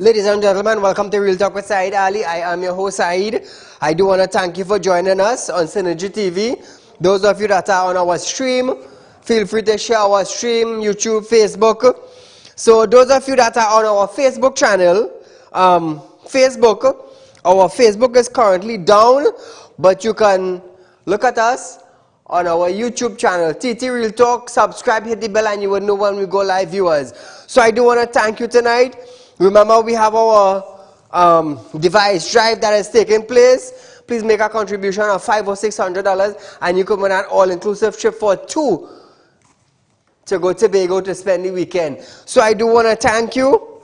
Ladies and gentlemen, welcome to Real Talk with Saieed Ali. I am your host Saeed. I do want to thank you for joining us on Synergy TV. Those of you that are on our stream, feel free to share our stream, YouTube, Facebook. So those of you that are on our Facebook channel, our Facebook is currently down, but you can look at us on our YouTube channel, TT Real Talk. Subscribe, hit the bell, and you will know when we go live, viewers. So I do want to thank you tonight. Remember, we have our device drive that is taking place. Please make a contribution of $500 or $600, and you can win an all-inclusive trip for two to go to Tobago to spend the weekend. So I do want to thank you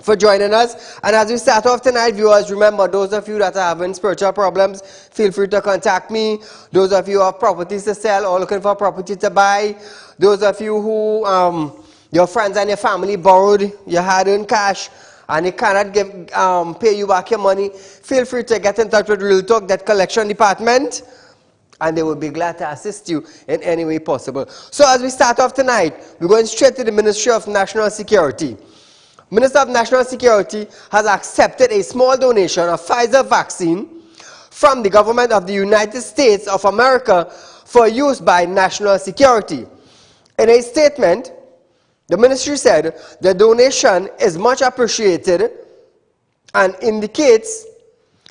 for joining us. And as we start off tonight, viewers, remember, those of you that are having spiritual problems, feel free to contact me. Those of you who have properties to sell or looking for property to buy, those of you who your friends and your family borrowed your hard-earned cash and they cannot pay you back your money, feel free to get in touch with Real Talk, that collection department, and they will be glad to assist you in any way possible. So as we start off tonight, we're going straight to the Ministry of National Security. Minister of National Security has accepted a small donation of Pfizer vaccine from the government of the United States of America for use by national security. In a statement, the ministry said the donation is much appreciated and indicates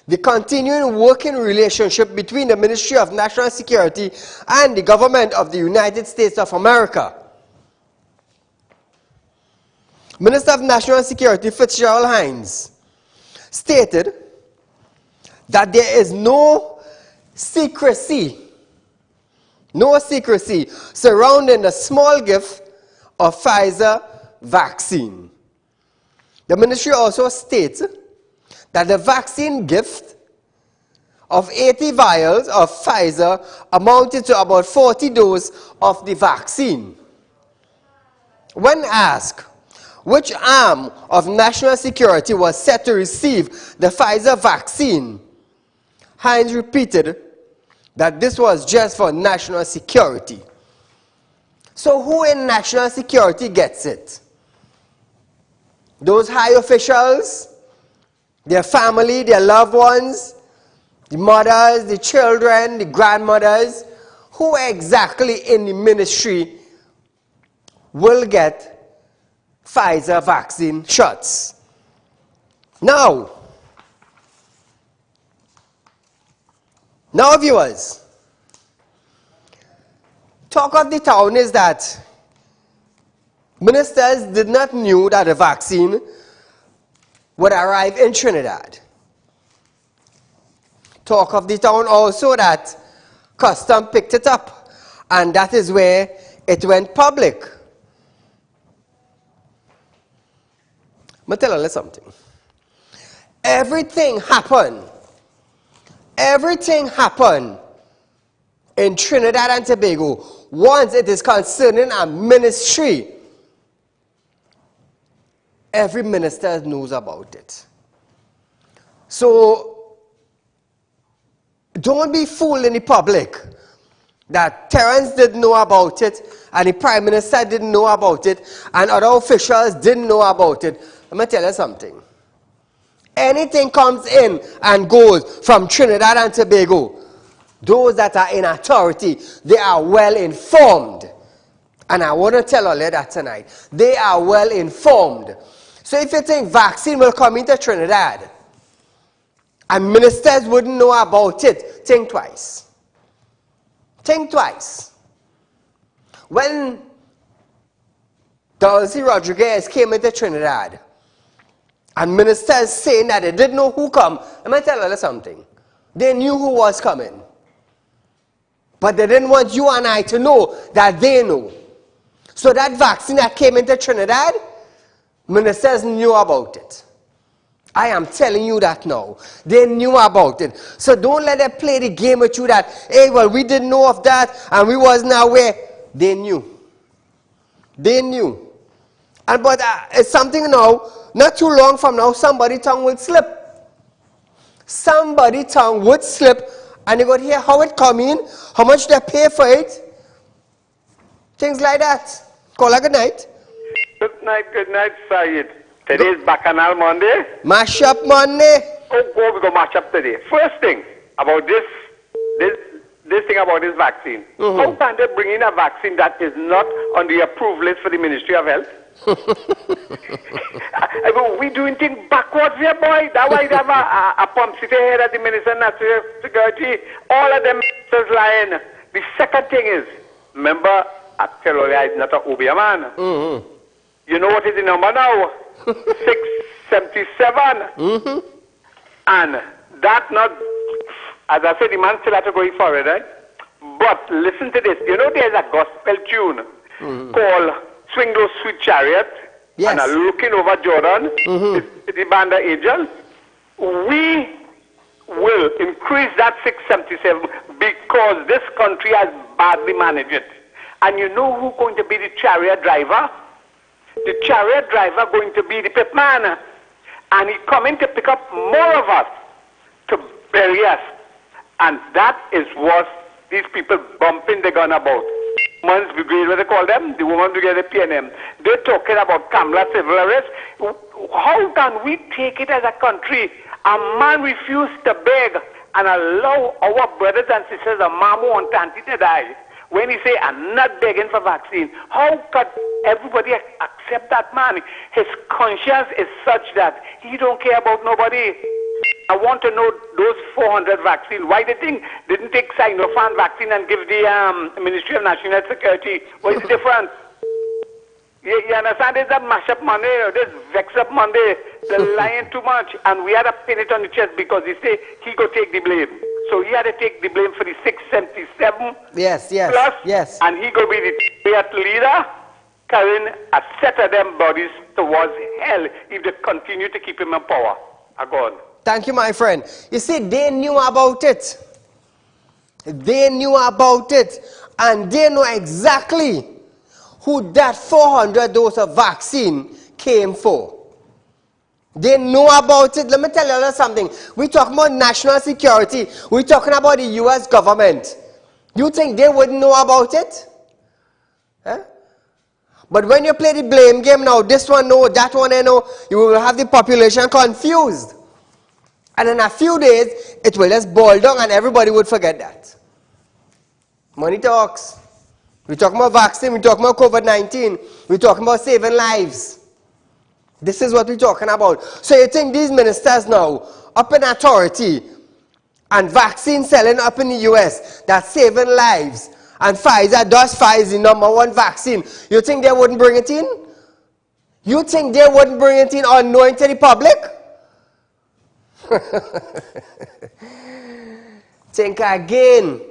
the continuing working relationship between the Ministry of National Security and the government of the United States of America. Minister of National Security Fitzgerald Hines stated that there is no secrecy surrounding the small gift of Pfizer vaccine. The ministry also states that the vaccine gift of 80 vials of Pfizer amounted to about 40 doses of the vaccine. When asked which arm of national security was set to receive the Pfizer vaccine, Hines repeated that this was just for national security. So who in national security gets it? Those high officials, their family, their loved ones, the mothers, the children, the grandmothers. Who exactly in the ministry will get Pfizer vaccine shots? Now viewers, talk of the town is that ministers did not know that the vaccine would arrive in Trinidad. Talk of the town also that Custom picked it up, and that is where it went public. I'm going to tell you something. Everything happened in Trinidad and Tobago once it is concerning a ministry. Every minister knows about it. So don't be fooled in the public that Terence didn't know about it and the Prime Minister didn't know about it and other officials didn't know about it. I'm going to tell you something. Anything comes in and goes from Trinidad and Tobago, those that are in authority, they are well informed. And I want to tell all of that tonight. They are well informed. So if you think vaccine will come into Trinidad and ministers wouldn't know about it, think twice. Think twice. When Dulcie Rodriguez came into Trinidad and ministers saying that they didn't know who come, I'm going to tell you something. They knew who was coming. But they didn't want you and I to know that they know. So that vaccine that came into Trinidad, ministers knew about it. I am telling you that now. They knew about it. So don't let them play the game with you that, hey, well, we didn't know of that and we wasn't aware. They knew. They knew. But it's something now, not too long from now, somebody's tongue will slip. Somebody's tongue would slip and you got to hear how it come in, how much they pay for it. Things like that. Call her good night. Good night, Saeed. Today's Bacchanal Monday. Mash up Monday. Oh, we're going to mash up today. First thing about this thing about this vaccine. How can they bring in a vaccine that is not on the approved list for the Ministry of Health? I mean, we doing things backwards here, boy. That's why they have a pump city head at the Minister of National Security. All of them is lying. The second thing is, remember, I tell you, it's not a Obia man. You know what is the number now? 677. And that not, as I said, the man still had to go for it, right? But listen to this. You know, there's a gospel tune called Swing Those Sweet Chariot. Yes. And looking over Jordan, the band of angels. We will increase that 677 because this country has badly managed it. And you know who's going to be the chariot driver? The chariot driver going to be the pit man. And he's coming to pick up more of us to bury us. And that is what these people bumping the gun about. Women's Brigade, what they call them? The Women's Brigade, the PNM. They're talking about Kamala civil arrest. How can we take it as a country? A man refused to beg and allow our brothers and sisters of Mamu and Tanti to die. When he say, I'm not begging for vaccine, how could everybody accept that man? His conscience is such that he don't care about nobody. I want to know those 400 vaccines. Why they didn't take Sinopharm vaccine and give the Ministry of National Security? What is the difference? You understand? It's a mash-up Monday, this vex-up Monday. They're lying too much. And we had to pin it on the chest because he say he go take the blame. So he had to take the blame for the 677 plus, and he go be the state leader, carrying a set of them bodies towards hell if they continue to keep him in power. God. Thank you, my friend. You see, they knew about it. They knew about it. And they know exactly who that 400 dose of vaccine came for. They know about it. Let me tell you something. We're talking about national security. We're talking about the U.S. government. You think they wouldn't know about it? Huh? But when you play the blame game now, this one know, that one I know, you will have the population confused. And in a few days, it will just boil down and everybody would forget that. Money talks. We're talking about vaccine, we're talking about COVID-19, we're talking about saving lives. This is what we're talking about. So you think these ministers now, up in authority, and vaccine selling up in the US, that's saving lives, and Pfizer does Pfizer the #1 vaccine, you think they wouldn't bring it in? You think they wouldn't bring it in unknowing to the public? Think again.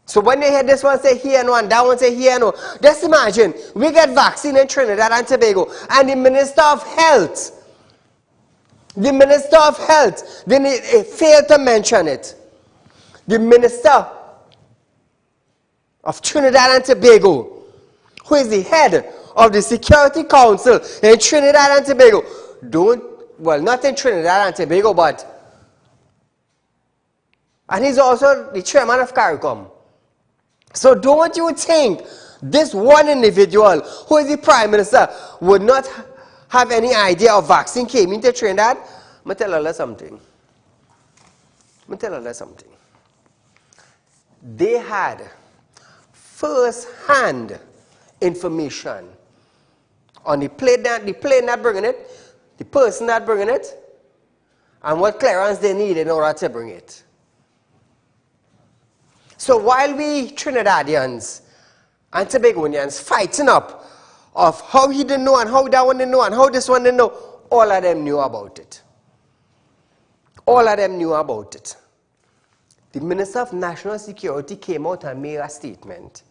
So when you hear this one say here no and that one say here no, just imagine we get vaccine in Trinidad and Tobago and the Minister of Health, they failed to mention it. The Minister of Trinidad and Tobago, who is the head of the Security Council in Trinidad and Tobago, not in Trinidad and Tobago, and he's also the chairman of CARICOM. So don't you think this one individual, who is the Prime Minister, would not have any idea of vaccine came into Trinidad? Let me tell you something. They had first-hand information on the plane that bringing it, the person that bringing it, and what clearance they need in order to bring it. So while we Trinidadians and Tobagoans fighting up of how he didn't know and how that one didn't know and how this one didn't know, all of them knew about it. All of them knew about it. The Minister of National Security came out and made a statement.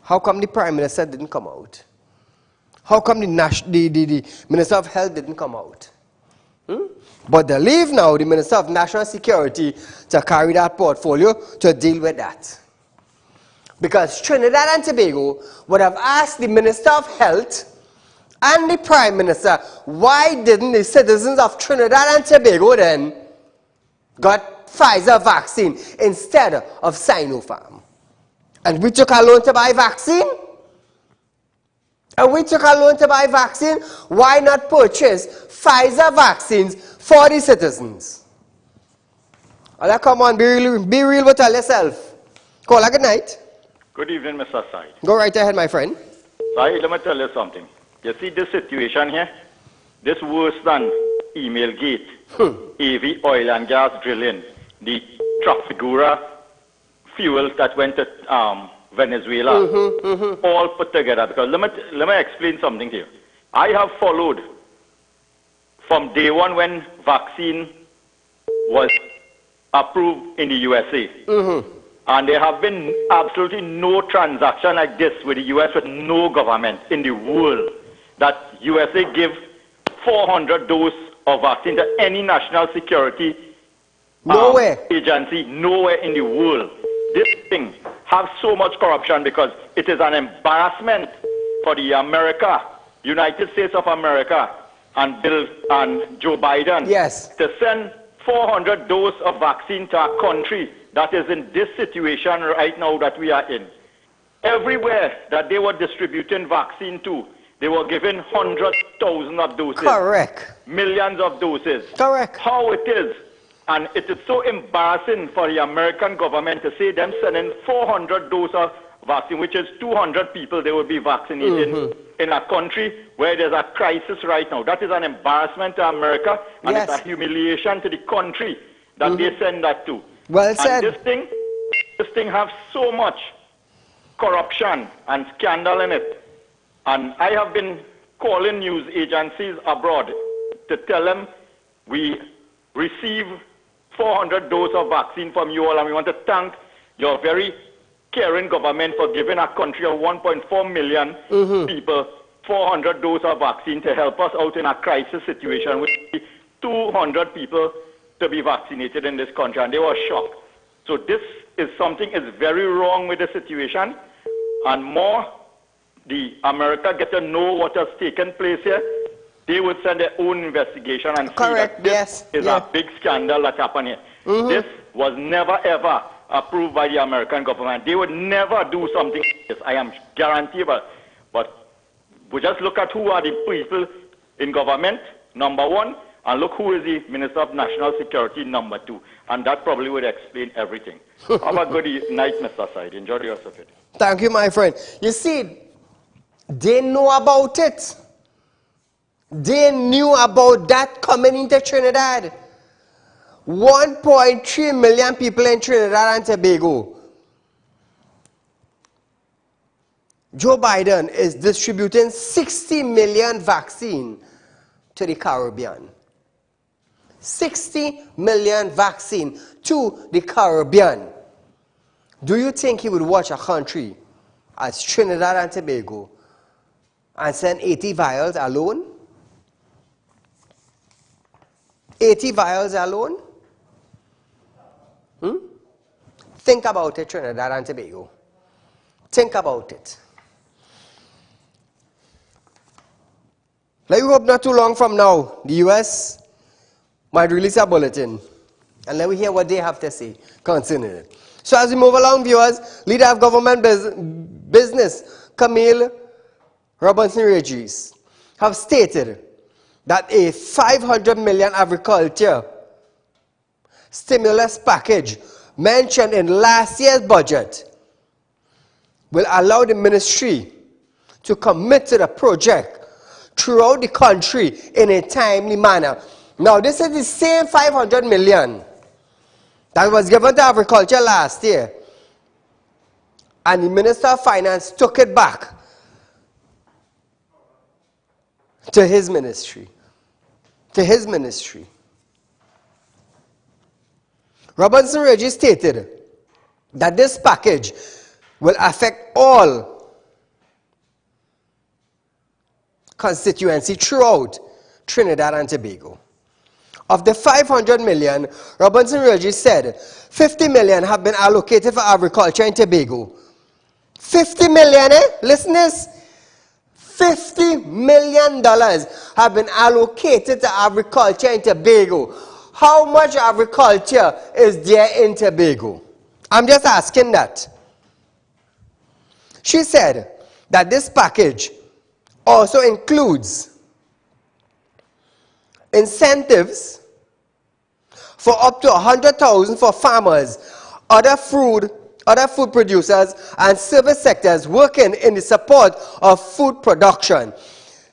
How come the Prime Minister didn't come out? How come the Minister of Health didn't come out? But they leave now the Minister of National Security to carry that portfolio to deal with that. Because Trinidad and Tobago would have asked the Minister of Health and the Prime Minister, why didn't the citizens of Trinidad and Tobago then got Pfizer vaccine instead of Sinopharm? And we took a loan to buy vaccine? And we took a loan to buy vaccine. Why not purchase Pfizer vaccines for the citizens? Allah, come on, be real with yourself. Call, good night. Good evening, Mr. Said. Go right ahead, my friend. Said, let me tell you something. You see this situation here? This worse than email gate, AV oil and gas drilling, the Trafigura fuels that went to Venezuela, all put together. Because let me explain something here. I have followed from day one when vaccine was approved in the USA. And there have been absolutely no transaction like this with the US, with no government in the world, that USA give 400 doses of vaccine to any national security agency nowhere in the world. This thing has so much corruption because it is an embarrassment for the United States of America and Joe Biden to send 400 doses of vaccine to our country that is in this situation right now that we are in. Everywhere that they were distributing vaccine to, they were giving 100,000 of doses. Correct. Millions of doses. Correct. How it is. And it is so embarrassing for the American government to say them sending 400 doses of vaccine, which is 200 people they will be vaccinating in a country where there's a crisis right now. That is an embarrassment to America, and it's a humiliation to the country that they send that to. Well said. And this thing has so much corruption and scandal in it. And I have been calling news agencies abroad to tell them we receive 400 doses of vaccine from you all, and we want to thank your very caring government for giving a country of 1.4 million people 400 doses of vaccine to help us out in a crisis situation with 200 people to be vaccinated in this country, and they were shocked. So this is something is very wrong with the situation, and more the America get to know what has taken place here, they would send their own investigation and see that this is a big scandal that happened here. This was never ever approved by the American government. They would never do something like this, I am guaranteed. But we just look at who are the people in government, number one, and look who is the Minister of National Security, number two. And that probably would explain everything. Have a good night, Mr. Said. Enjoy the rest of it. Thank you, my friend. You see, they know about it. They knew about that coming into Trinidad. 1.3 million people in Trinidad and Tobago. Joe Biden is distributing 60 million vaccine to the Caribbean. 60 million vaccine to the Caribbean. Do you think he would watch a country as Trinidad and Tobago and send 80 vials alone? 80 vials alone? Think about it, Trinidad and Tobago. Think about it. Like, we hope not too long from now, the US might release a bulletin. And let me hear what they have to say concerning it. So as we move along, viewers, leader of government business, Camille Robinson-Regis, have stated that a 500 million agriculture stimulus package mentioned in last year's budget will allow the ministry to commit to the project throughout the country in a timely manner. Now, this is the same 500 million that was given to agriculture last year, and the Minister of Finance took it back to his ministry. Robinson-Regis stated that this package will affect all constituency throughout Trinidad and Tobago. Of the 500 million, Robinson-Regis said 50 million have been allocated for agriculture in Tobago. 50 million, Listen this. $50 million have been allocated to agriculture in Tobago. How much agriculture is there in Tobago? I'm just asking that. She said that this package also includes incentives for up to 100,000 for farmers, other food producers, and service sectors working in the support of food production.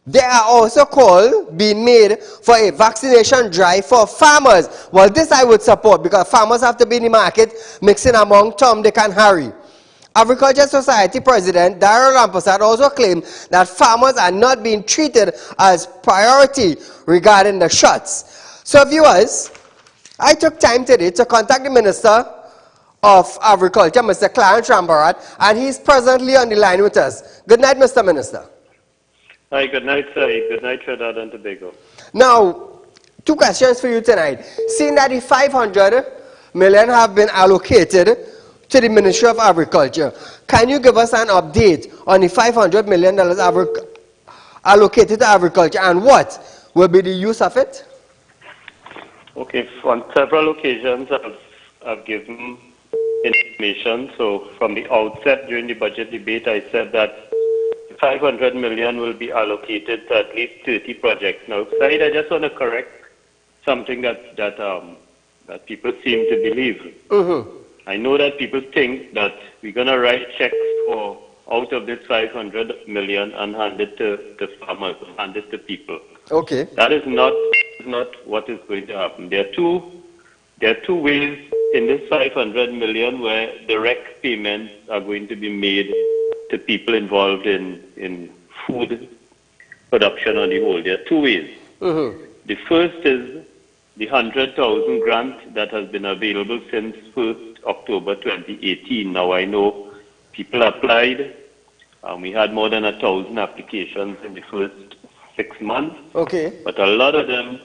There are also calls being made for a vaccination drive for farmers. Well, this I would support because farmers have to be in the market mixing among Tom, Dick, and Harry. Agriculture Society President Darrell Rampersad also claimed that farmers are not being treated as priority regarding the shots. So viewers, I took time today to contact the Minister of Agriculture, Mr. Clarence Rambarat, and he's presently on the line with us. Good night, Mr. Minister. Hi, good night, Saeed. Good night, Trinidad and Tobago. Now, two questions for you tonight. Seeing that the 500 million have been allocated to the Ministry of Agriculture, can you give us an update on the $500 million allocated to agriculture and what will be the use of it? Okay, on several occasions I've given information. So from the outset during the budget debate, I said that 500 million will be allocated to at least 30 projects. Now, Saeed, I just want to correct something that people seem to believe. Mm-hmm. I know that people think that we're going to write checks for out of this 500 million and hand it to farmers, hand it to people. Okay. That is not what is going to happen. There are two ways in this 500 million where direct payments are going to be made to people involved in food production on the whole. There are two ways. Mm-hmm. The first is the 100,000 grant that has been available since 1st October 2018. Now I know people applied. We had more than 1,000 applications in the first 6 months. Okay. But a lot of them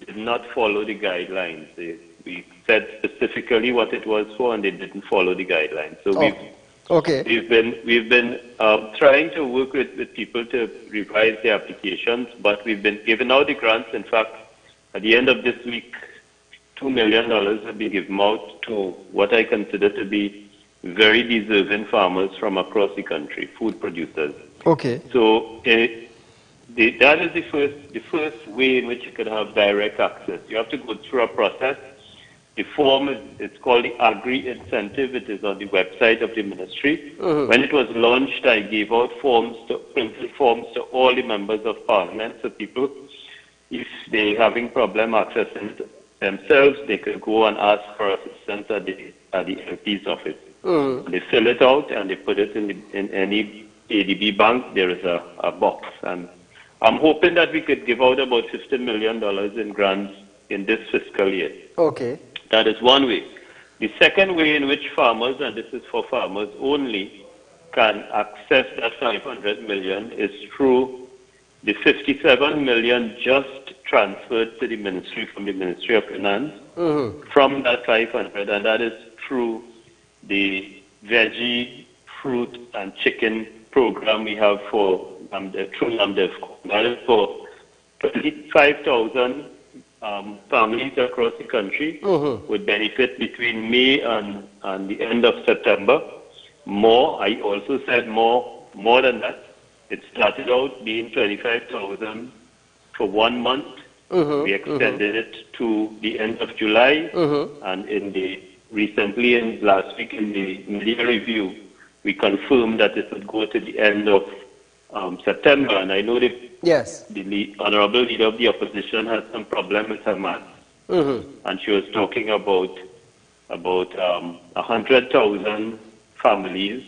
did not follow the guidelines. We said specifically what it was for, and they didn't follow the guidelines. So we've been trying to work with people to revise the applications, but we've been giving out the grants. In fact, at the end of this week, $2 million will be given out to what I consider to be very deserving farmers from across the country, food producers. Okay. So that is the first way in which you could have direct access. You have to go through a process. The form it's called the Agri Incentive. It is on the website of the ministry. Mm-hmm. When it was launched, I gave out printed forms to all the members of parliament, so people, if they're having problem accessing it themselves, they could go and ask for assistance at the MP's office. Mm-hmm. They fill it out and they put it in any ADB bank. There is a box, and I'm hoping that we could give out about $50 million in grants in this fiscal year. Okay. That is one way. The second way in which farmers, and this is for farmers only, can access that 500 million is through the 57 million just transferred to the ministry from the Ministry of Finance, mm-hmm. from that 500, and that is through the veggie, fruit, and chicken program we have for through NAMDEF. That is for 25,000 families across the country, mm-hmm. would benefit between May and the end of September. More, I also said more than that. It started out being 25,000 for 1 month. Mm-hmm. We extended it to the end of July, mm-hmm. and recently in last week in the media review, we confirmed that it would go to the end of September. And I know the Honorable Leader of the Opposition has some problem with her math, mm-hmm. and she was talking about 100,000 families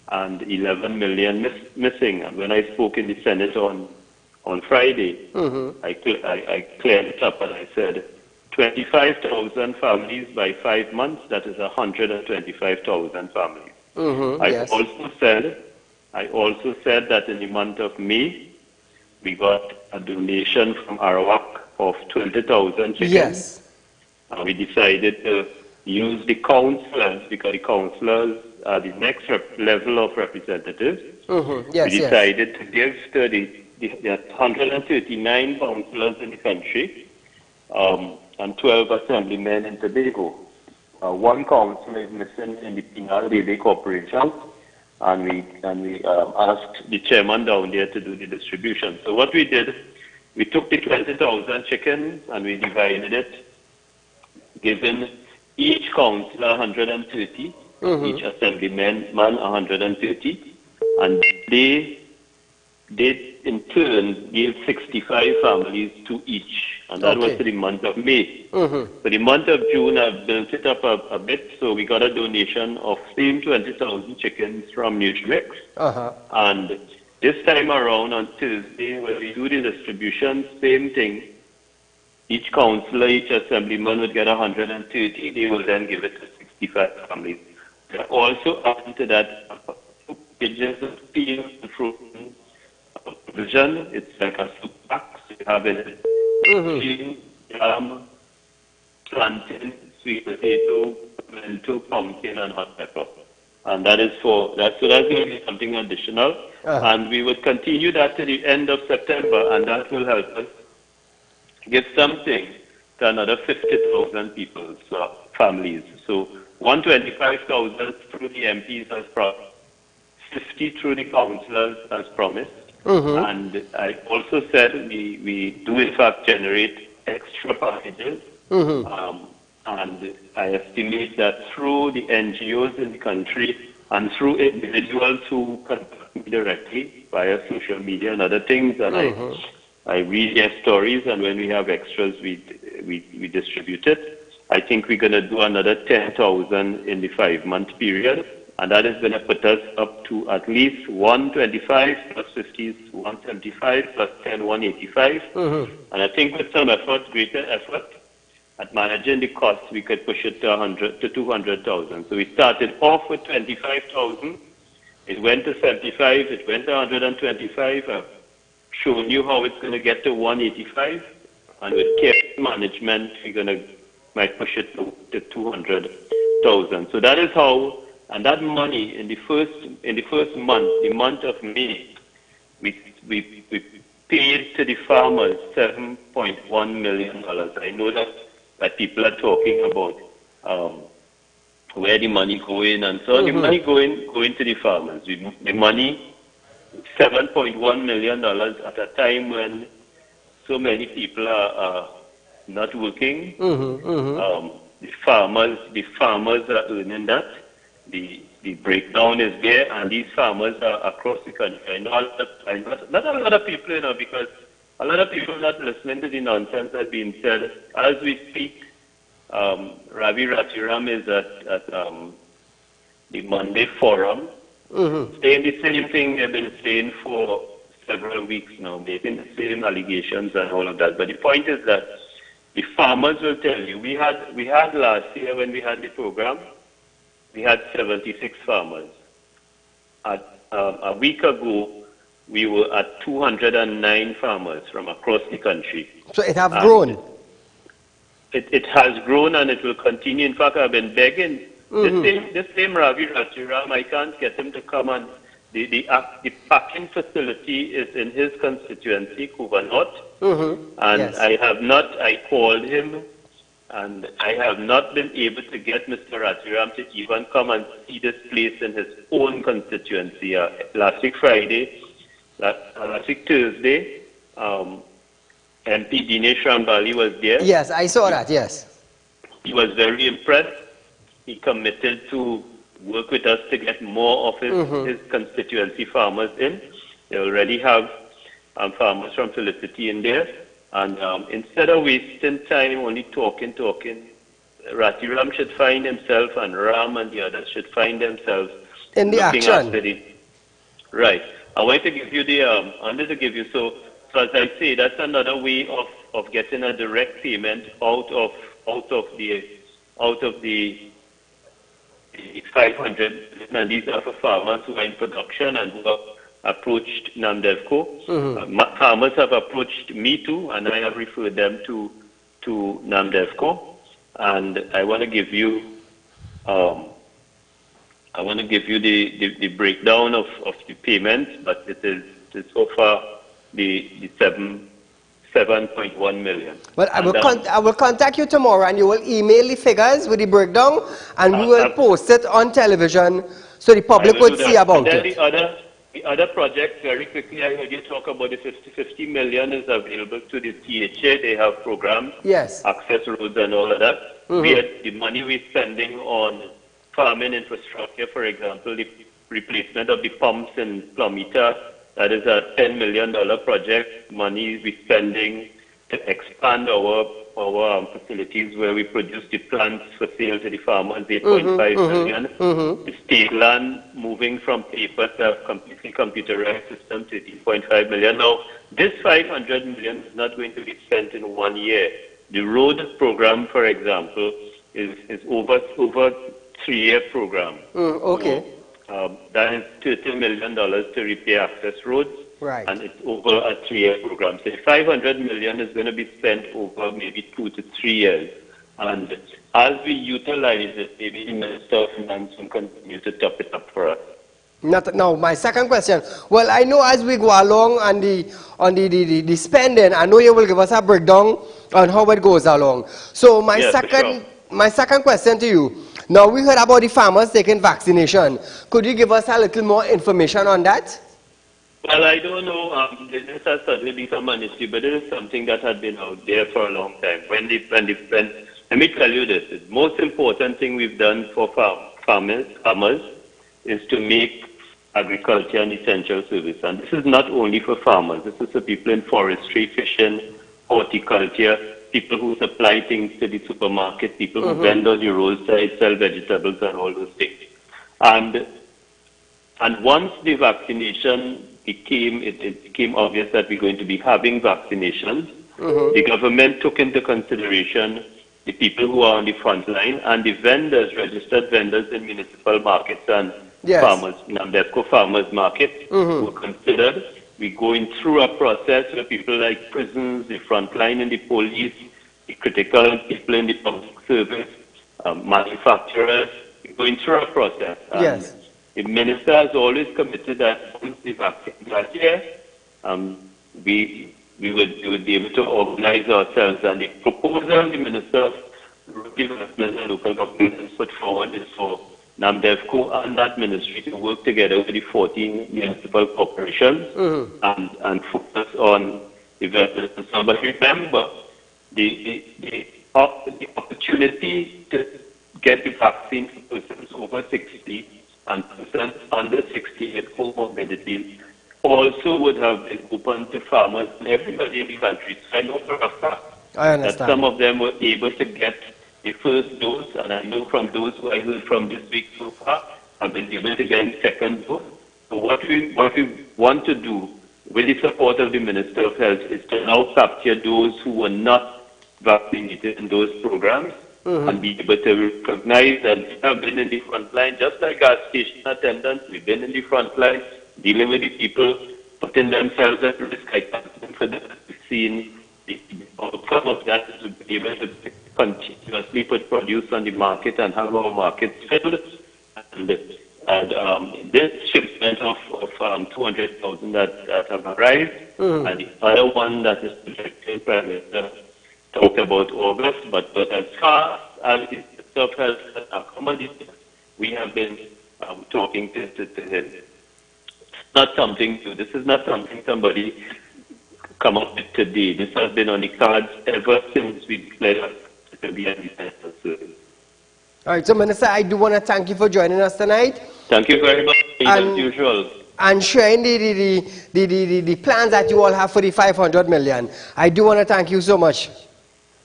and 11 million missing. And when I spoke in the Senate on Friday, mm-hmm. I cleared it up and I said 25,000 families by 5 months. That is 125,000 families. Mm-hmm. I also said that in the month of May, we got a donation from Arawak of 20,000 chickens. Yes. And we decided to use the councillors, because the councillors are the next level of representatives. Mm-hmm. Yes, we decided to give to the 139 councillors in the country and 12 assemblymen in Tobago. One councillor is missing in the Penal Daily Corporation, and we asked the chairman down there to do the distribution. So what we did, we took the 20,000 chickens and we divided it, giving each councillor 130, each assemblyman 130, and they in turn gave 65 families to each, and that was for the month of May. For the month of June, I've built it up a bit, so we got a donation of same 20,000 chickens from Nutrimix. And this time around on Thursday, when we do the distribution, same thing. Each councillor, each assemblyman would get 130. They will then give it to 65 families. They also added to that 2 pages of peas and fruit provision. It's like a soup pack. So you have it bean, yam, plantain, sweet potato, tomato, pumpkin, and hot pepper. And that is so that's going to be something additional. And we would continue that to the end of September, and that will help us give something to another 50,000 people, so families. So 125,000 through the MPs as promised, 50 through the councillors as promised. And I also said we do in fact generate extra packages. And I estimate that through the NGOs in the country and through individuals who contact me directly via social media and other things, and I read their stories, and when we have extras, we distribute it. I think we're going to do another 10,000 in the 5-month period, and that is going to put us up to at least 125 plus 50 is 175 plus 10, 185. And I think with some effort, greater effort at managing the costs, we could push it to 100 to 200,000. So we started off with 25,000. It went to 75. It went to 125. I've shown you how it's going to get to 185, and with careful management, we're might push it to 200,000. So that is how. And that money in the first month, the month of May, we paid to the farmers $7.1 million. I know that people are talking about where the money going, and so the money going to the farmers. The money, $7.1 million at a time when so many people are not working. The farmers are earning that. The breakdown is there, and these farmers are across the country. I know not a lot of people, because a lot of people are not listening to the nonsense that's being said. As we speak, Ravi Ratiram is at the Monday Forum, saying the same thing they've been saying for several weeks now, making the same allegations and all of that. But the point is that the farmers will tell you. We had last year, when we had the program, we had 76 farmers. A week ago, we were at 209 farmers from across the country. So it has grown? It has grown, and it will continue. In fact, I've been begging. The same Ravi Ratiram, I can't get him to come on. The packing facility is in his constituency, Cuba North. And yes. I called him, and I have not been able to get Mr. Ratiram to even come and see this place in his own constituency. Last week Friday, last week Thursday, MP Dinesh Rambali was there. Yes, I saw that, yes. He was very impressed. He committed to work with us to get more of his constituency farmers in. They already have farmers from Felicity in there. And instead of wasting time only talking, Ratiram should find himself, and Ram and the others should find themselves in the action. Right. I want to give you so as I say, that's another way of getting a direct payment out of the 500, and these are for farmers who are in production and who have approached NAMDEVCO. Farmers have approached me too, and I have referred them to NAMDEVCO. And I want to give you the breakdown of the payments, but it is so far the 7.1 million. Well, I will contact you tomorrow, and you will email the figures with the breakdown, and we will post it on television So the public would see about and then it. The other project, very quickly, I heard you talk about the 50 million is available to the THA. They have programs, yes, access roads and all of that. The money we're spending on farming infrastructure, for example, the replacement of the pumps in Plumita, that is a $10 million project. Money we're spending to expand our facilities where we produce the plants for sale to the farmers, 8.5 million. The state land moving from paper to a completely computerized system to 18.5 million. Now, this 500 million is not going to be spent in 1 year. The road program, for example, is over 3-year program. Okay. So, that is $30 million to repair access roads. Right. And it's over a 3-year program. So 500 million is going to be spent over maybe 2 to 3 years. And as we utilize it, maybe the Minister of Finance will continue to top it up for us. Now, my second question. Well, I know as we go along on the spending, I know you will give us a breakdown on how it goes along. So my second question to you. Now, we heard about the farmers taking vaccination. Could you give us a little more information on that? Well, I don't know. This has suddenly become an issue, but it is something that had been out there for a long time. Let me tell you this: the most important thing we've done for farmers is to make agriculture an essential service. And this is not only for farmers. This is for people in forestry, fishing, horticulture, people who supply things to the supermarket, people who vend on the roadside, sell vegetables, and all those things. And once the vaccination it became obvious that we're going to be having vaccinations, the government took into consideration the people who are on the front line and the vendors, registered vendors in municipal markets and farmers, NAMDEFCO farmers markets, were considered. We're going through a process where people like prisons, the front line in the police, the critical people in the public service, manufacturers, we're going through a process. Yes. The minister has always committed that once the vaccines are here, we would be able to organize ourselves. And the proposal the Minister of Rural Development and Local Government has put forward is for NAMDEFCO and that ministry to work together with the 14 municipal corporations and focus on development. But remember, the opportunity to get the vaccine for persons over 60 and persons under 60 with comorbidities also would have been open to farmers and everybody in the country. So I know for a fact that some of them were able to get the first dose, and I know from those who I heard from this week so far, have been able to get the second dose. So what we want to do with the support of the Minister of Health is to now capture those who were not vaccinated in those programs and be able to recognize that we have been in the front line, just like gas station attendants. We've been in the front line dealing with the people, putting themselves at risk. I can't for the vaccine. The outcome of that is to be able to continuously put produce on the market and have our markets filled. And this shipment of 200,000 that have arrived, and the other one that is projected private talked about August, but as far as the stuff has accommodated, we have been talking to him. It's not something new. This is not something somebody come up with today. This has been on the cards ever since we declared to be an essential service. All right, so Minister, I do want to thank you for joining us tonight. Thank you very much, as usual. And sharing the plans that you all have for the 500 million. I do want to thank you so much.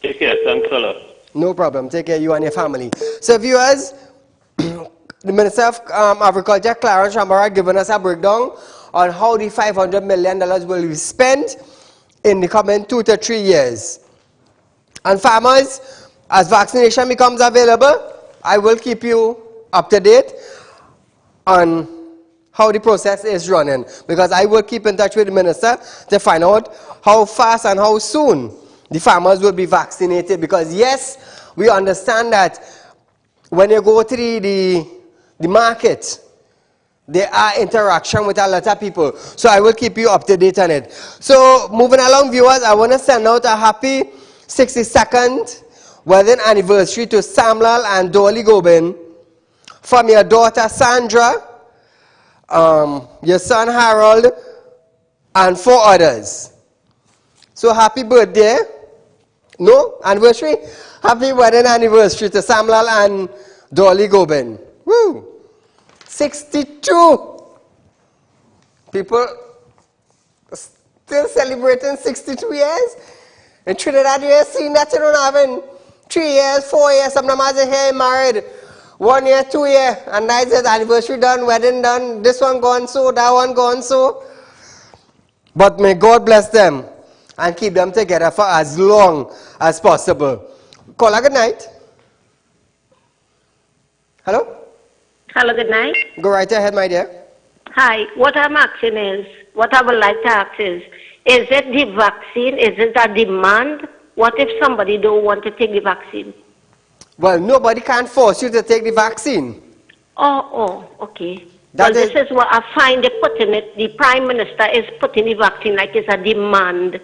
Take care. Thanks a lot. No problem. Take care, you and your family. So viewers, the Minister of Agriculture, Clarence Shambara, given us a breakdown on how the $500 million will be spent in the coming 2 to 3 years. And farmers, as vaccination becomes available, I will keep you up to date on how the process is running, because I will keep in touch with the Minister to find out how fast and how soon the farmers will be vaccinated. Because yes, we understand that when you go to the market, there are interaction with a lot of people. So I will keep you up to date on it. So moving along, viewers, I want to send out a happy 62nd wedding anniversary to Samlal and Dolly Gobin from your daughter Sandra your son Harold, and 4 others. So happy birthday. No? Anniversary? Happy wedding anniversary to Samlal and Dolly Gobin. Woo! 62 people still celebrating 62 years. In Trinidad, you have seen that you don't have in 3 years, 4 years. Some of them here married 1 year, 2 years, and that's it. Anniversary done, wedding done. This one gone so, that one gone so. But may God bless them and keep them together for as long as possible. Caller, good night. Hello? Hello, good night. Go right ahead, my dear. Hi, what I'm asking is, what I would like to ask is it the vaccine? Is it a demand? What if somebody don't want to take the vaccine? Well, nobody can force you to take the vaccine. Oh, okay. Well, this is what I find they putting it. The Prime Minister is putting the vaccine like it's a demand.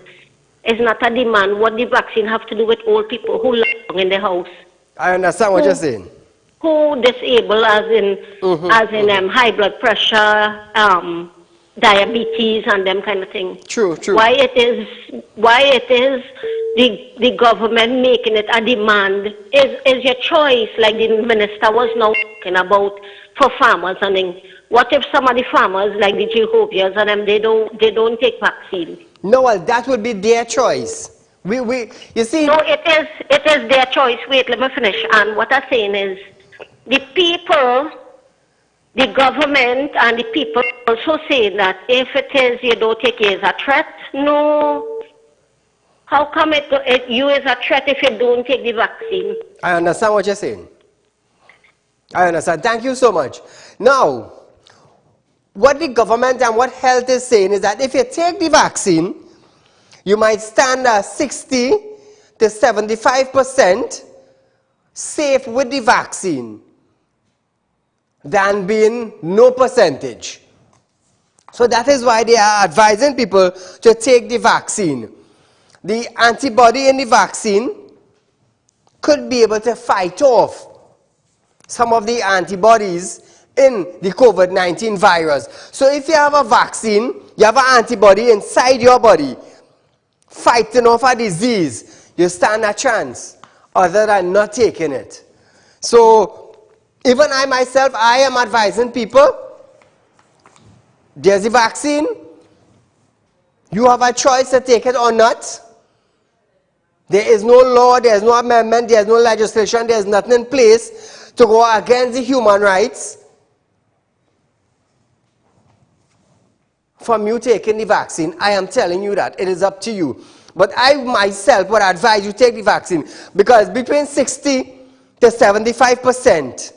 It's not a demand. What the vaccine have to do with old people who long in the house? I understand what you're saying. Who disabled, as in high blood pressure, diabetes, and them kind of thing. True. Why it is the government making it a demand is your choice, like the minister was now talking about for farmers. And then what if some of the farmers, like the Jehovians and them, they don't take vaccine? No, well, that would be their choice. You see. No, it is their choice. Wait, let me finish. And what I'm saying is, the people, the government, and the people also say that if it is you don't take it as a threat. No. How come you is a threat if you don't take the vaccine? I understand what you're saying. I understand. Thank you so much. Now, what the government and what health is saying is that if you take the vaccine, you might stand at 60 to 75% safe with the vaccine than being no percentage. So that is why they are advising people to take the vaccine. The antibody in the vaccine could be able to fight off some of the antibodies in the COVID-19 virus. So if you have a vaccine, you have an antibody inside your body fighting off a disease, you stand a chance other than not taking it. So even I myself, I am advising people, there's a vaccine, you have a choice to take it or not. There is no law, there is no amendment, there is no legislation, there is nothing in place to go against the human rights from you taking the vaccine. I am telling you that. It is up to you. But I myself would advise you take the vaccine because between 60 to 75%,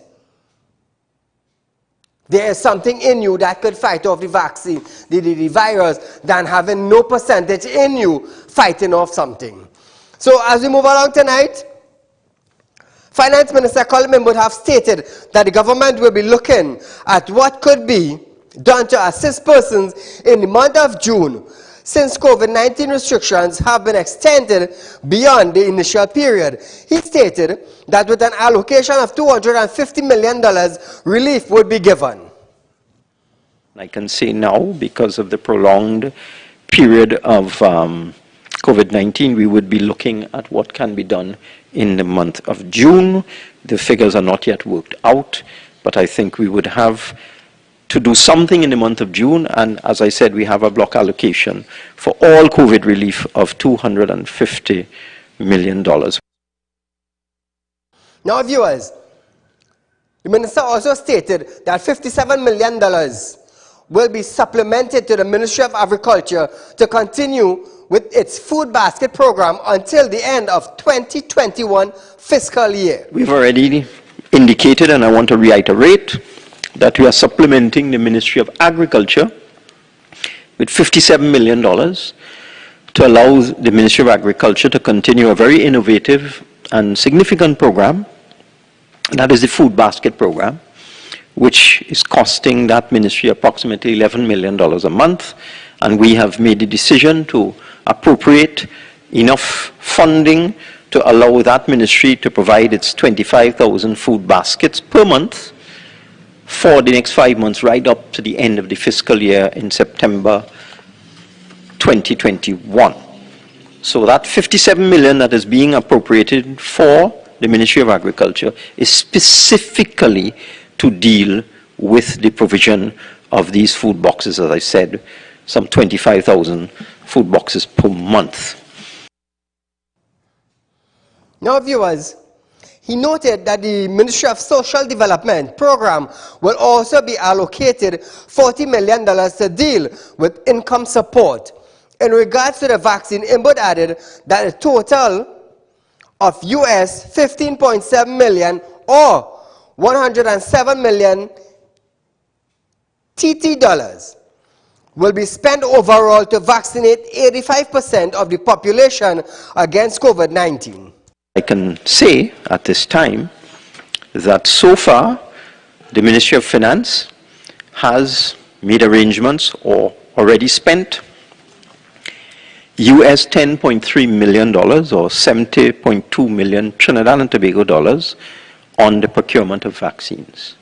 there is something in you that could fight off the vaccine, the virus, than having no percentage in you fighting off something. So as we move along tonight, Finance Minister Colin Mimwood have stated that the government will be looking at what could be done to assist persons in the month of June, since COVID-19 restrictions have been extended beyond the initial period. He stated that with an allocation of $250 million, relief would be given. I can say now, because of the prolonged period of COVID-19, we would be looking at what can be done in the month of June. The figures are not yet worked out, but I think we would have to do something in the month of June, and as I said, we have a block allocation for all COVID relief of $250 million. Now, viewers, the minister also stated that $57 million will be supplemented to the Ministry of Agriculture to continue with its food basket program until the end of 2021 fiscal year. We've already indicated, and I want to reiterate, that we are supplementing the Ministry of Agriculture with $57 million to allow the Ministry of Agriculture to continue a very innovative and significant program, and that is the food basket program, which is costing that ministry approximately $11 million a month, and we have made the decision to appropriate enough funding to allow that ministry to provide its 25,000 food baskets per month for the next 5 months, right up to the end of the fiscal year in September 2021. So that 57 million that is being appropriated for the Ministry of Agriculture is specifically to deal with the provision of these food boxes, as I said, some 25,000 food boxes per month. Now, viewers, he noted that the Ministry of Social Development program will also be allocated $40 million to deal with income support. In regards to the vaccine, Imbud added that a total of US 15.7 million or 107 million TT dollars will be spent overall to vaccinate 85% of the population against COVID-19. I can say at this time that so far the Ministry of Finance has made arrangements or already spent US $10.3 million or 70.2 million Trinidad and Tobago dollars on the procurement of vaccines.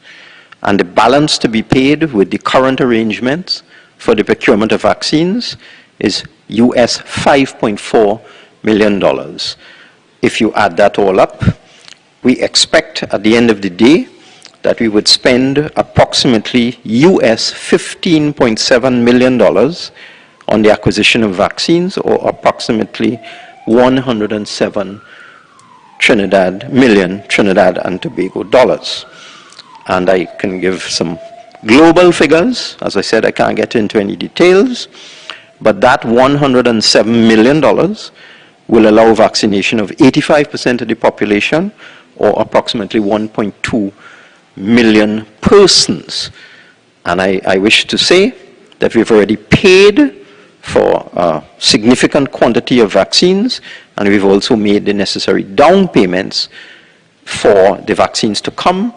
And the balance to be paid with the current arrangements for the procurement of vaccines is US $5.4 million. If you add that all up, we expect at the end of the day that we would spend approximately US $15.7 million on the acquisition of vaccines, or approximately 107 million Trinidad and Tobago dollars. And I can give some global figures. As I said, I can't get into any details, but that $107 million will allow vaccination of 85% of the population, or approximately 1.2 million persons. And I wish to say that we've already paid for a significant quantity of vaccines, and we've also made the necessary down payments for the vaccines to come,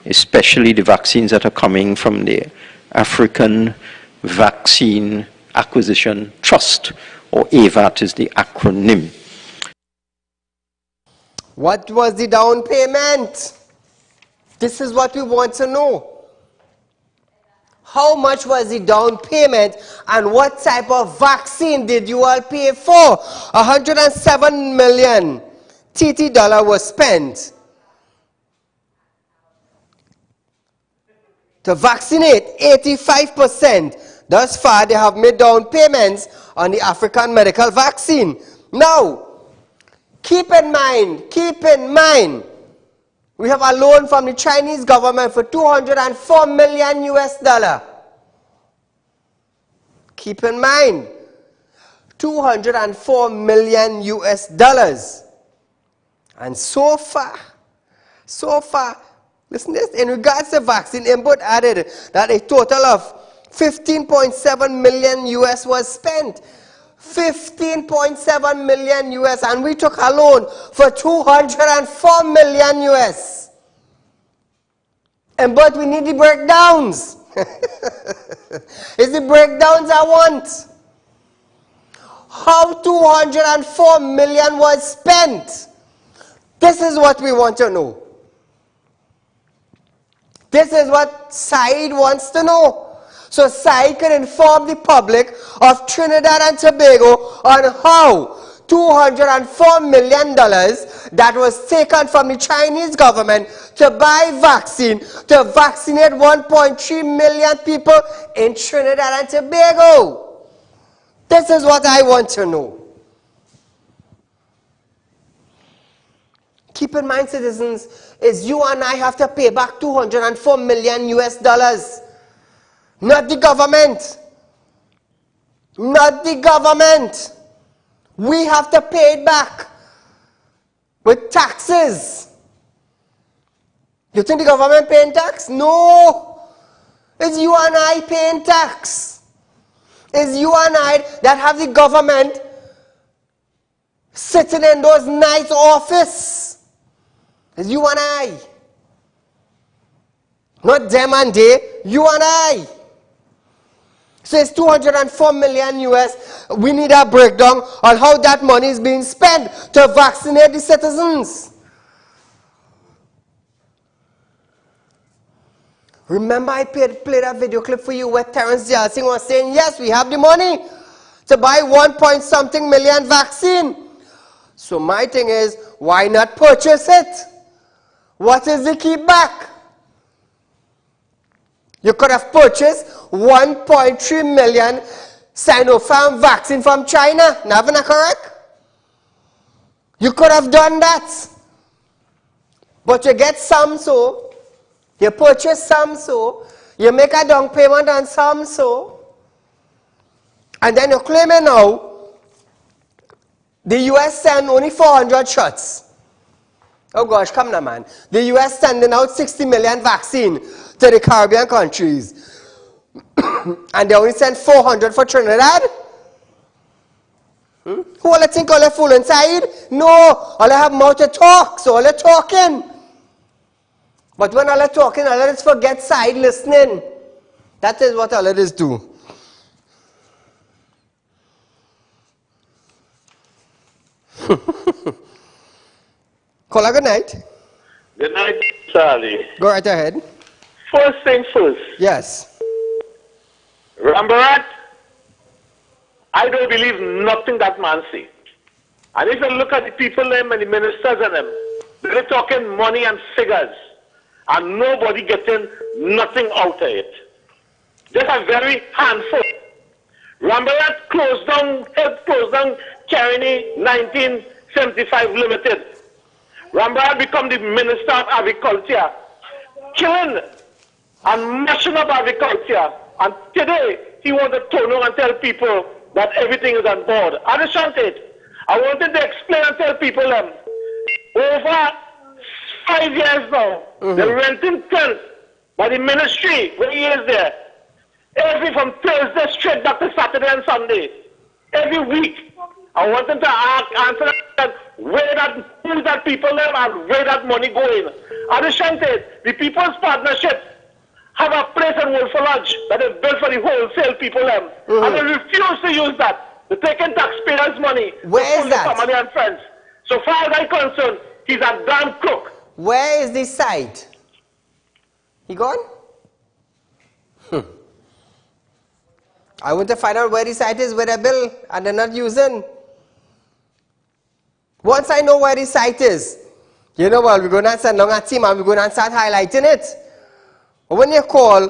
especially the vaccines that are coming from the African Vaccine Acquisition Trust, or AVAT is the acronym. What was the down payment? This is what we want to know. How much was the down payment and what type of vaccine did you all pay for? 107 million TT dollar was spent to vaccinate 85%. Thus far, they have made down payments on the African medical vaccine. Now, keep in mind, we have a loan from the Chinese government for 204 million US dollar. Keep in mind, 204 million US dollars. And so far, listen to this, in regards to vaccine, Input added that a total of 15.7 million US was spent. 15.7 million US, and we took a loan for 204 million US. But we need the breakdowns. It's the breakdowns I want. How 204 million was spent? This is what we want to know. This is what Saieed wants to know. So Saieed can inform the public of Trinidad and Tobago on how $204 million that was taken from the Chinese government to buy vaccine to vaccinate 1.3 million people in Trinidad and Tobago. This is what I want to know. Keep in mind, citizens, is you and I have to pay back 204 million US dollars. Not the government. Not the government. We have to pay it back with taxes. You think the government paying tax? No. It's you and I paying tax. It's you and I that have the government sitting in those nice offices. It's you and I. Not them and they, you and I. So it's 204 million US. We need a breakdown on how that money is being spent to vaccinate the citizens. Remember I played that video clip for you where Terence Singh was saying, yes, we have the money to buy 1-point-something million vaccine. So my thing is, why not purchase it? What is the kickback? You could have purchased 1.3 million Sinopharm vaccine from China. Never correct? You could have done that. But you get some so, you purchase some so, you make a down payment on some so, and then you're claiming now the US send only 400 shots. Oh gosh, come now man. The US sending out 60 million vaccine to the Caribbean countries. And they only sent 400 for Trinidad? Who all think all they fool inside? No, all they have mouth to talk, so all they talking. But when all they talking, all they forget side listening. That is what all it is do. Caller, good night. Good night, Charlie. Go right ahead. First thing first. Yes. Rambarat, I don't believe nothing that man say. And if you look at the people them and the ministers and them, they're talking money and figures. And nobody getting nothing out of it. Just a very handful. Rambarat closed down Caroni 1975 Limited. Rambarat become the Minister of Agriculture, killing and mashing up agriculture. And today, he wants to turn around and tell people that everything is on board. Understand it? I wanted to explain and tell people over 5 years now, they're renting tent by the ministry when he is there. From Thursday straight back to Saturday and Sunday. Every week. I want them to answer that who's that people there and where that money going. Understand it? The People's Partnership have a place in Wolford Lodge that is built for the wholesale people and they refuse to use that. They're taking taxpayers' money. Where is that? Family and friends. So far as I'm concerned, he's a damn crook. Where is this site? He gone? I want to find out where the site is, where they build and they're not using. Once I know where the site is, you know what, we're going to send along a team and we're going to start highlighting it. But when you call,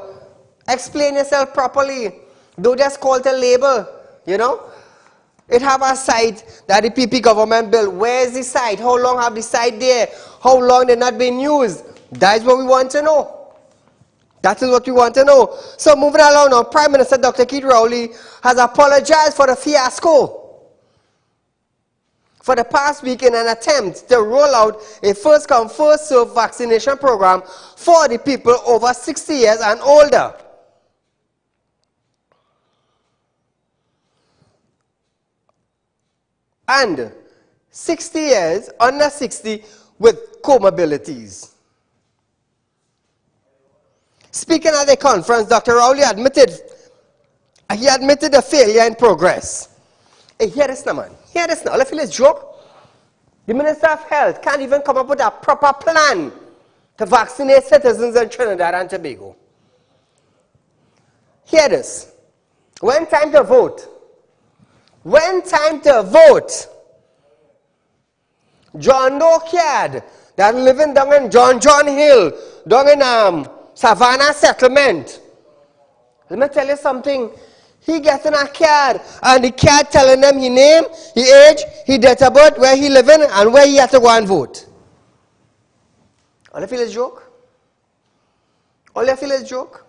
explain yourself properly. Don't just call to label, you know. It have a site that the PP government built. Where is the site? How long have the site there? How long they not been used? That is what we want to know. That is what we want to know. So moving along now, Prime Minister Dr. Keith Rowley has apologized for the fiasco for the past week in an attempt to roll out a first-come, first-served vaccination program for the people over 60 years and older. And 60 years, under 60, with comorbidities. Speaking at the conference, Dr. Rowley admitted the failure in progress. Hey, hear this now, man. Hear this now. I feel it's joke. The Minister of Health can't even come up with a proper plan to vaccinate citizens in Trinidad and Tobago. Hear this. When time to vote, John Doe Kiad, that living down in John Hill, down in Savannah Settlement. Let me tell you something. He gets in a card, and the card telling them his name, his age, his date of birth, where he living, and where he has to go and vote. All you feel is joke? All you feel is joke?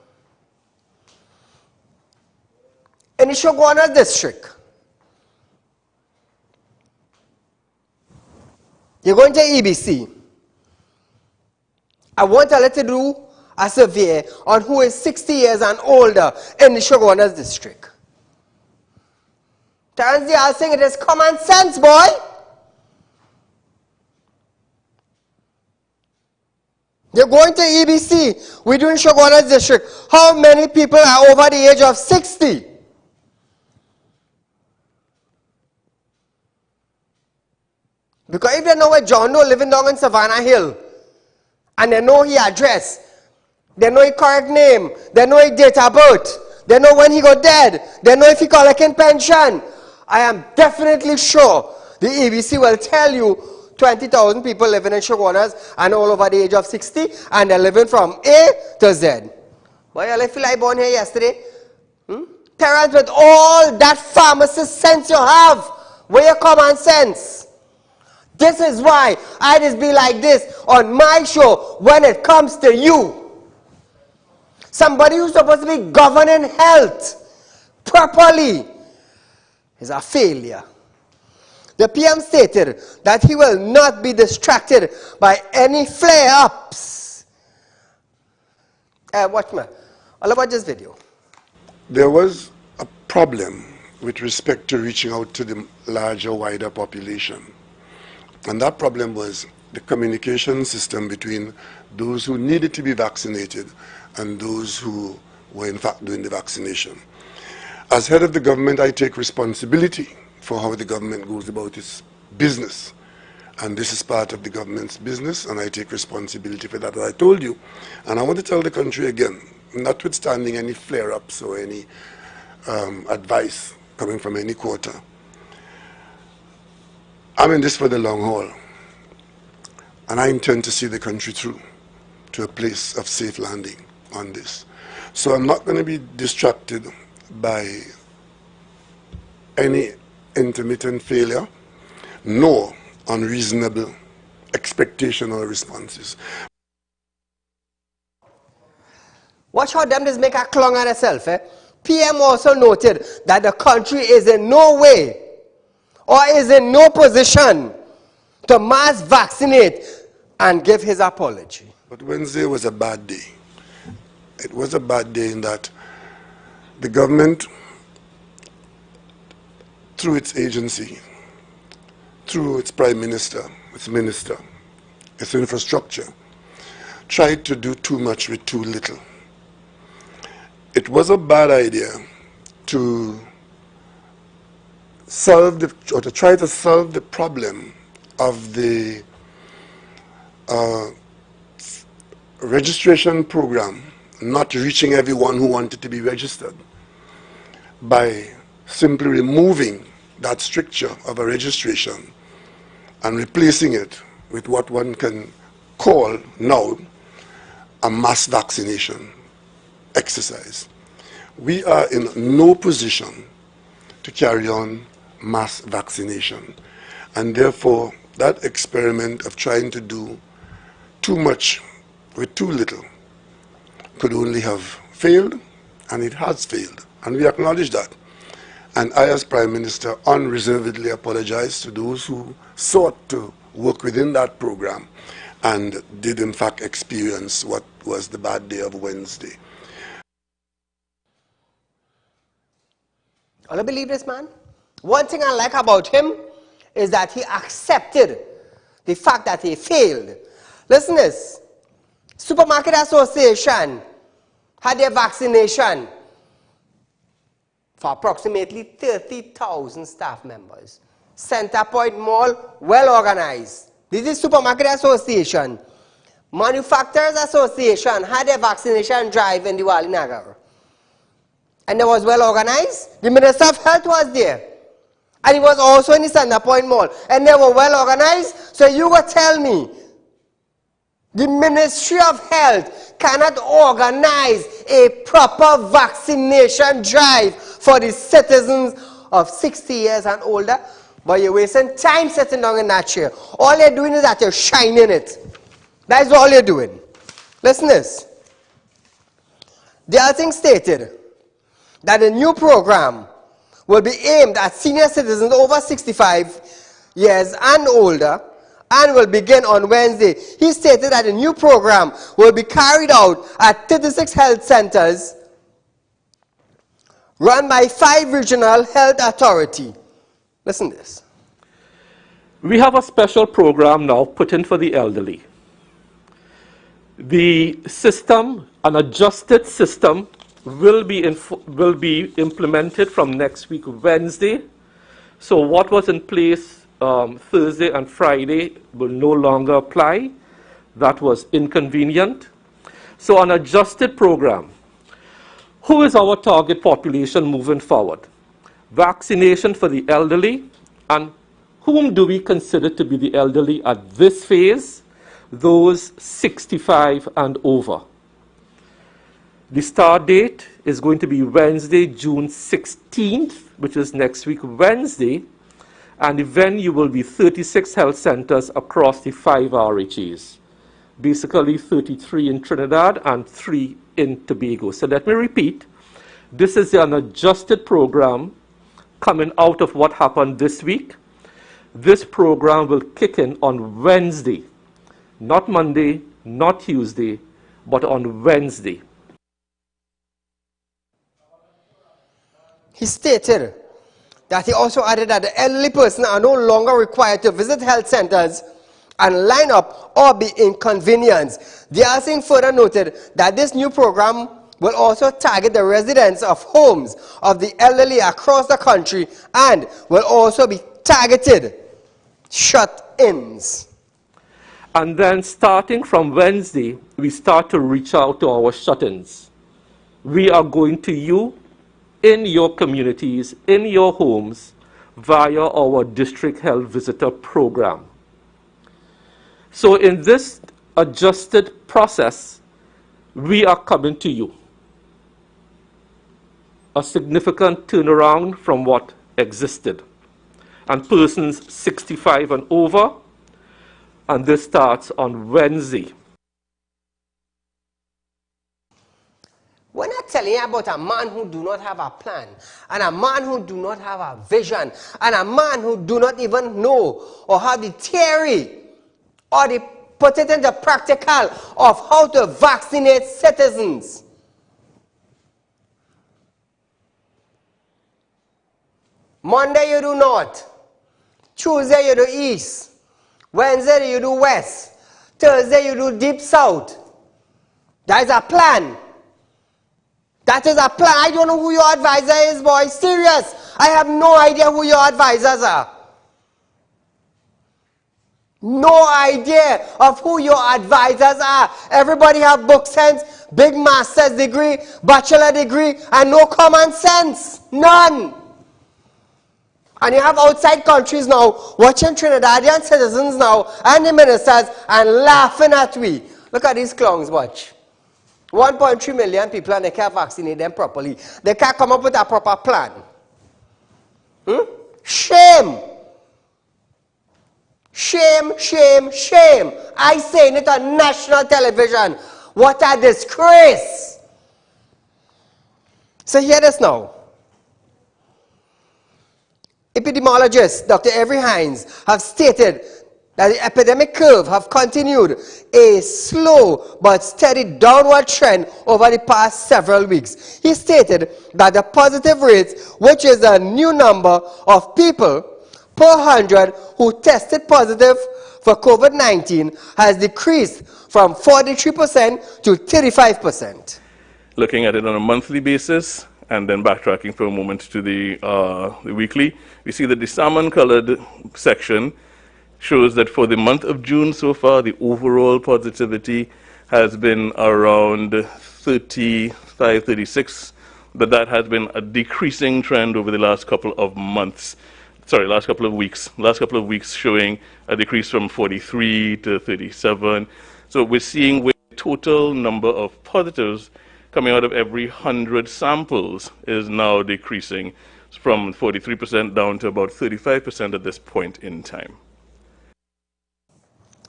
In the Shoguana district, you're going to EBC. I want to let you do a survey on who is 60 years and older in the Shoguana district. Terence Ali saying it is common sense, boy. You're going to EBC. We're doing Shoguana district. How many people are over the age of 60? Because if they know where John Doe living down in Savannah Hill, and they know his address, They know his correct name. They know his date of birth. They know when he got dead. They know if he collecting pension. I am definitely sure the EBC will tell you 20,000 people living in Shogunas and all over the age of 60, and they're living from A to Z. Boy, I feel like born here yesterday. Terrence, with all that pharmacist sense you have, where your common sense? This is why I just be like this on my show when it comes to you. Somebody who's supposed to be governing health properly is a failure. The PM stated that he will not be distracted by any flare-ups. Watch me. All about this video. There was a problem with respect to reaching out to the larger, wider population. And that problem was the communication system between those who needed to be vaccinated and those who were in fact doing the vaccination. As head of the government, I take responsibility for how the government goes about its business. And this is part of the government's business, and I take responsibility for that, as I told you. And I want to tell the country again, notwithstanding any flare-ups or any advice coming from any quarter, I'm in this for the long haul. And I intend to see the country through to a place of safe landing on this. So I'm not going to be distracted by any intermittent failure, nor unreasonable expectation or responses. Watch how them just make a clung on itself. PM also noted that the country is in no way or is in no position to mass vaccinate and give his apology. But Wednesday was a bad day. It was a bad day in that the government, through its agency, through its prime minister, its minister, its infrastructure, tried to do too much with too little. It was a bad idea to try to solve the problem of the registration program not reaching everyone who wanted to be registered by simply removing that stricture of a registration and replacing it with what one can call now a mass vaccination exercise. We are in no position to carry on mass vaccination, and therefore that experiment of trying to do too much with too little could only have failed, and it has failed, and we acknowledge that. And I, as Prime Minister, unreservedly apologize to those who sought to work within that program and did in fact experience what was the bad day of Wednesday. I believe this man. One thing I like about him is that he accepted the fact that he failed. Listen to this. Supermarket Association had their vaccination for approximately 30,000 staff members. Center Point Mall, well organized. This is Supermarket Association. Manufacturers Association had their vaccination drive in Diwali Nagar. And it was well organized. The Minister of Health was there. And he was also in the Center Point Mall. And they were well organized. So you will tell me, the Ministry of Health cannot organize a proper vaccination drive for the citizens of 60 years and older, but you're wasting time sitting down in that chair. All you're doing is that you're shining it. That's all you're doing. Listen to this. The other thing stated that the new program will be aimed at senior citizens over 65 years and older, and will begin on Wednesday. He stated that the new program will be carried out at 36 health centers run by 5 regional health authorities. Listen to this. We have a special program now put in for the elderly. The system, an adjusted system, will be implemented from next week, Wednesday. So what was in place Thursday and Friday will no longer apply. That was inconvenient. So an adjusted program. Who is our target population moving forward? Vaccination for the elderly, and whom do we consider to be the elderly at this phase? Those 65 and over. The start date is going to be Wednesday, June 16th, which is next week Wednesday, and the venue will be 36 health centers across the 5 RHAs. Basically 33 in Trinidad and 3 in Tobago. So let me repeat, this is an adjusted program coming out of what happened this week. This program will kick in on Wednesday, not Monday, not Tuesday, but on Wednesday. He stated that he also added that the elderly person are no longer required to visit health centers and line up or be inconvenienced. The DRC further noted that this new program will also target the residents of homes of the elderly across the country and will also be targeted shut-ins. And then starting from Wednesday, we start to reach out to our shut-ins. We are going to you in your communities, in your homes, via our district health visitor program. So in this adjusted process, we are coming to you. A significant turnaround from what existed. And persons 65 and over, and this starts on Wednesday. We're not telling you about a man who do not have a plan, and a man who do not have a vision, and a man who do not even know or have the theory or the put it into practical of how to vaccinate citizens. Monday you do north, Tuesday you do east, Wednesday you do west, Thursday you do deep south. That is a plan. That is a plan. I don't know who your advisor is, boy. Serious. I have no idea who your advisors are. No idea of who your advisors are. Everybody have book sense, big master's degree, bachelor degree, and no common sense. None. And you have outside countries now watching Trinidadian citizens now and the ministers and laughing at we. Look at these clowns, watch. 1.3 million people and they can't vaccinate them properly. They can't come up with a proper plan. Shame. Shame, shame, shame. I saying it on national television. What a disgrace. So hear this now. Epidemiologists, Dr. Avery Hines, have stated that the epidemic curve have continued a slow but steady downward trend over the past several weeks. He stated that the positive rate, which is a new number of people per 100 who tested positive for COVID-19, has decreased from 43% to 35%. Looking at it on a monthly basis, and then backtracking for a moment to the weekly, we see that the salmon-colored section shows that for the month of June so far, the overall positivity has been around 35, 36, but that has been a decreasing trend over the last couple of months. Sorry, last couple of weeks. Last couple of weeks showing a decrease from 43 to 37. So we're seeing the total number of positives coming out of every 100 samples is now decreasing from 43% down to about 35% at this point in time.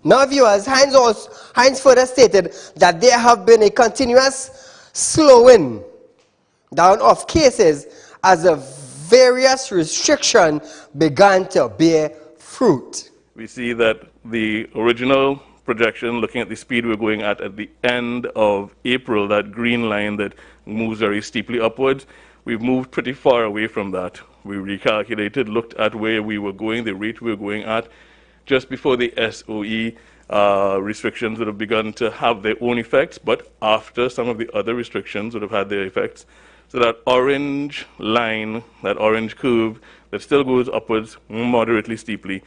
Now, viewers, Hines further stated that there have been a continuous slowing down of cases as the various restrictions began to bear fruit. We see that the original projection, looking at the speed we're going at the end of April, that green line that moves very steeply upwards, we've moved pretty far away from that. We recalculated, looked at where we were going, the rate we were going at, just before the SOE restrictions would have begun to have their own effects, but after some of the other restrictions would have had their effects. So that orange line, that orange curve that still goes upwards moderately steeply,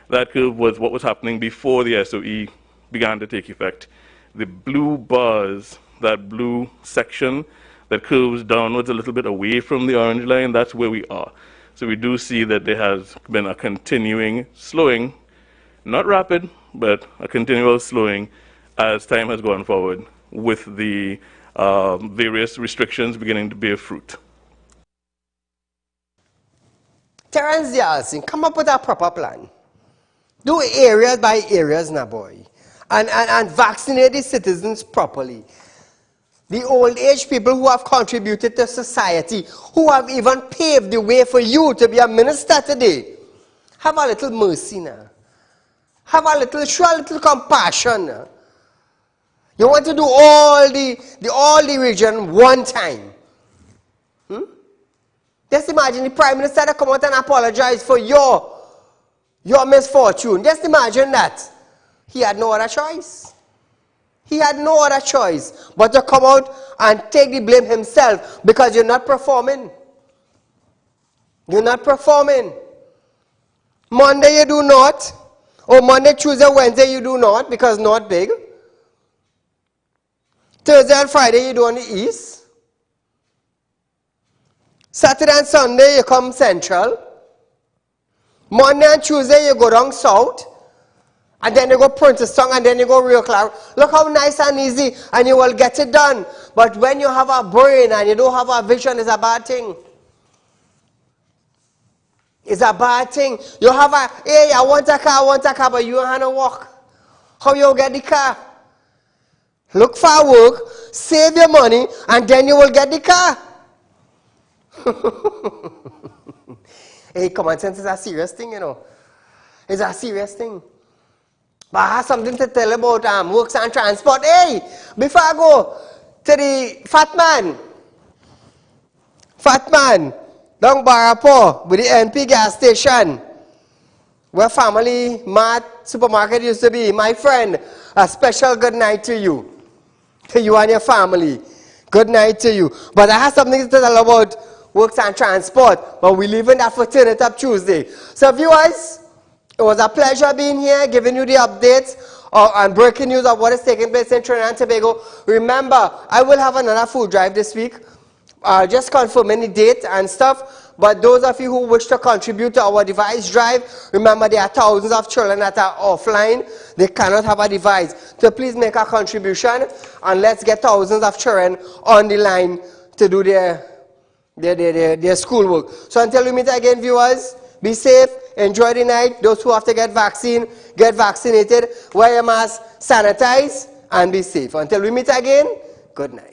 that curve was what was happening before the SOE began to take effect. The blue bars that blue section that curves downwards a little bit away from the orange line, that's where we are. So we do see that there has been a continuing slowing, not rapid, but a continual slowing as time has gone forward with the various restrictions beginning to bear fruit. Terence Dialson, come up with a proper plan. Do areas by areas now, boy. And vaccinate the citizens properly. The old age people who have contributed to society, who have even paved the way for you to be a minister today. Have a little mercy now. Have a little, show a little compassion now. You want to do all the region one time. Just imagine the Prime Minister to come out and apologize for your misfortune. Just imagine that. He had no other choice. He had no other choice but to come out and take the blame himself because you're not performing. You're not performing. Monday you do not. Or Monday, Tuesday, Wednesday you do not because not big. Thursday and Friday you do on the east. Saturday and Sunday you come central. Monday and Tuesday you go down south. And then you go Princess Song and then you go Rio Claro. Look how nice and easy and you will get it done. But when you have a brain and you don't have a vision, it's a bad thing. It's a bad thing. You have a, hey, I want a car, but you don't have to walk. How you get the car? Look for work, save your money, and then you will get the car. Hey, common sense is a serious thing, you know. It's a serious thing. But I have something to tell about works and transport. Hey, before I go to the fat man, down Barapo with the NP gas station, where Family Mart supermarket used to be. My friend, a special good night to you and your family. Good night to you. But I have something to tell about works and transport, but we're leaving that for Turn It Up Tuesday. So viewers, it was a pleasure being here, giving you the updates and breaking news of what is taking place in Trinidad and Tobago. Remember, I will have another food drive this week. Just confirming the date and stuff. But those of you who wish to contribute to our device drive, remember there are thousands of children that are offline. They cannot have a device. So please make a contribution and let's get thousands of children on the line to do their schoolwork. So until we meet again, viewers, be safe, enjoy the night. Those who have to get vaccine, get vaccinated, wear your mask, sanitize, and be safe. Until we meet again, good night.